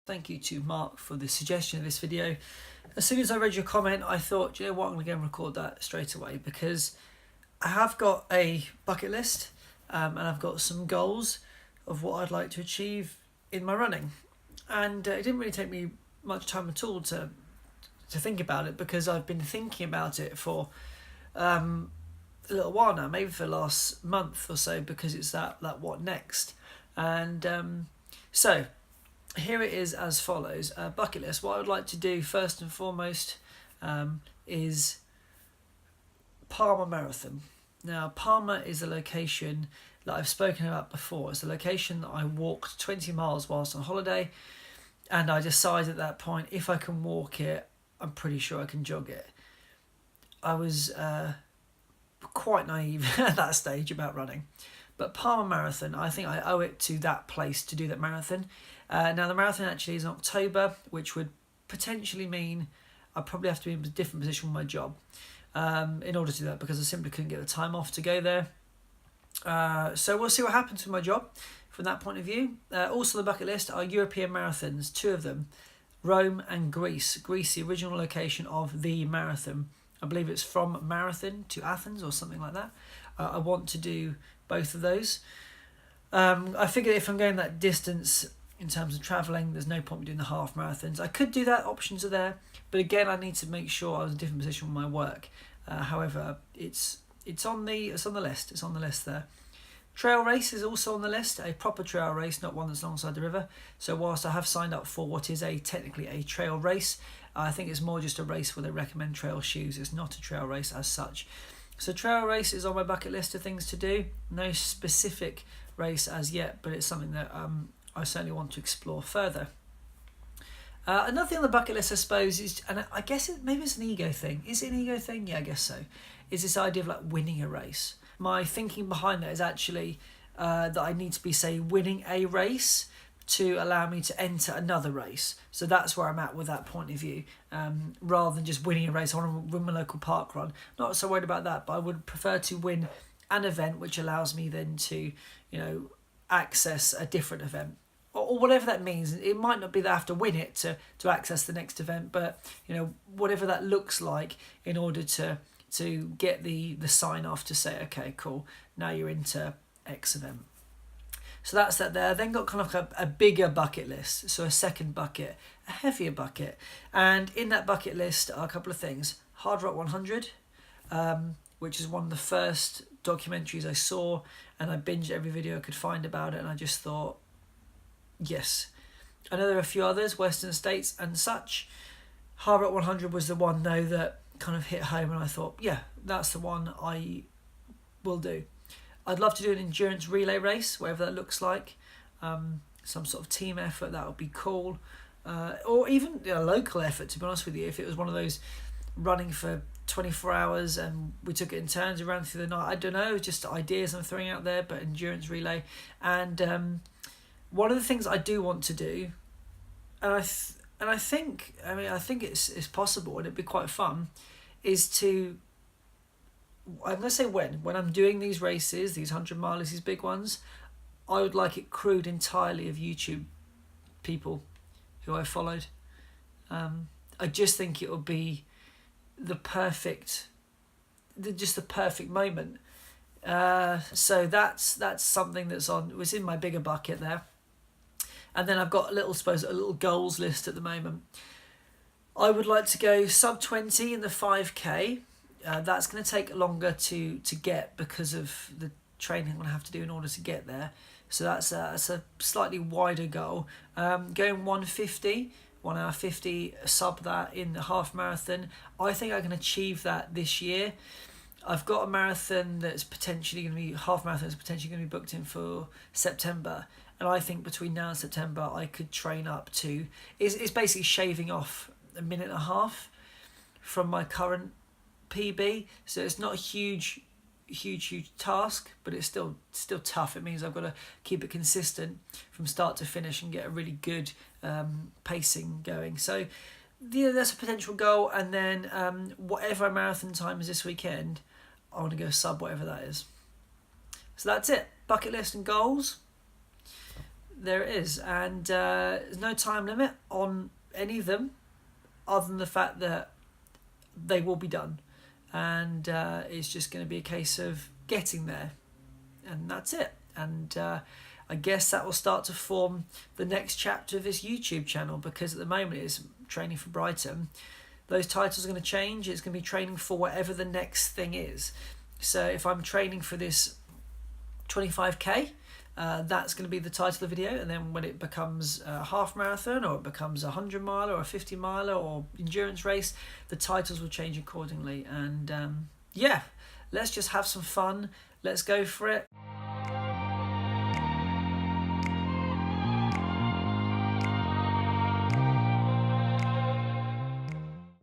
Thank you to Marc for the suggestion of this video. As soon as I read your comment, I thought, you know what, I'm going to go and record that straight away, because I have got a bucket list and I've got some goals of what I'd like to achieve in my running. And it didn't really take me much time at all to think about it, because I've been thinking about it for a little while now, maybe for the last month or so, because it's that what next. And so here it is as follows. Bucket list. What I would like to do first and foremost is Palmer Marathon. Now, Palmer is a location that I've spoken about before. It's a location that I walked 20 miles whilst on holiday, and I decided at that point, if I can walk it, I'm pretty sure I can jog it. I was quite naive at that stage about running. But Palmer Marathon, I think I owe it to that place to do that marathon. Now, the marathon actually is in October, which would potentially mean I probably have to be in a different position with my job in order to do that, because I simply couldn't get the time off to go there. So we'll see what happens with my job from that point of view. Also on the bucket list are European marathons, 2 of them, Rome and Greece. Greece, the original location of the marathon. I believe it's from Marathon to Athens or something like that. I want to do both of those. I figured if I'm going that distance in terms of travelling, there's no point in doing the half marathons. I could do that, options are there, but again, I need to make sure I was in a different position with my work. However, it's on the list. It's on the list there. Trail race is also on the list, a proper trail race, not one that's alongside the river. So whilst I have signed up for what is technically a trail race, I think it's more just a race where they recommend trail shoes. It's not a trail race as such. So trail race is on my bucket list of things to do. No specific race as yet, but it's something that I certainly want to explore further. Another thing on the bucket list, I suppose, is, and I guess maybe it's an ego thing. Is it an ego thing? Yeah, I guess so. Is this idea of like winning a race. My thinking behind that is actually that I need to be, say, winning a race to allow me to enter another race. So that's where I'm at with that point of view. Rather than just winning a race, I want to win my local park run. Not so worried about that, but I would prefer to win an event which allows me then to, access a different event. Or whatever that means. It might not be that I have to win it to access the next event, but whatever that looks like in order to get the sign off to say, okay, cool, now you're into X event. So that's that there. Then got kind of like a bigger bucket list. So a second bucket, a heavier bucket. And in that bucket list are a couple of things. Hard Rock 100, which is one of the first documentaries I saw, and I binged every video I could find about it, and I just thought, yes. I know there are a few others, Western States and such. Hard Rock 100 was the one, though, that kind of hit home, and I thought, yeah, that's the one I will do. I'd love to do an endurance relay race, whatever that looks like. Some sort of team effort, that would be cool. Or even a local effort, to be honest with you, if it was one of those running for 24 hours and we took it in turns, we ran through the night. I don't know, just ideas I'm throwing out there, but endurance relay. And one of the things I do want to do, and I think it's possible and it'd be quite fun, is to, I'm going to say when I'm doing these races, these 100 miles, these big ones, I would like it crewed entirely of YouTube people who I followed. I just think it would be the perfect moment. So that's something was in my bigger bucket there. And then I've got a little goals list at the moment. I would like to go sub 20 in the 5K. That's going to take longer to get because of the training I'm going to have to do in order to get there. So that's a slightly wider goal. Going 150, 1 hour 50, sub that in the half marathon. I think I can achieve that this year. I've got a marathon that's potentially going to be, half marathon is potentially going to be booked in for September. And I think between now and September, I could train up to, it's basically shaving off a minute and a half from my current PB. So it's not a huge task, but it's still tough. It means I've got to keep it consistent from start to finish and get a really good pacing going. So yeah, that's a potential goal. And then whatever marathon time is this weekend, I want to go sub whatever that is. So that's it. Bucket list and goals. there it is. And there's no time limit on any of them other than the fact that they will be done. And it's just going to be a case of getting there. And that's it. And I guess that will start to form the next chapter of this YouTube channel, because at the moment it's training for Brighton. Those titles are going to change. It's going to be training for whatever the next thing is. So if I'm training for this 25k, that's going to be the title of the video. And then when it becomes a half marathon, or it becomes a 100 miler or a 50 miler or endurance race, the titles will change accordingly. And yeah, let's just have some fun. Let's go for it.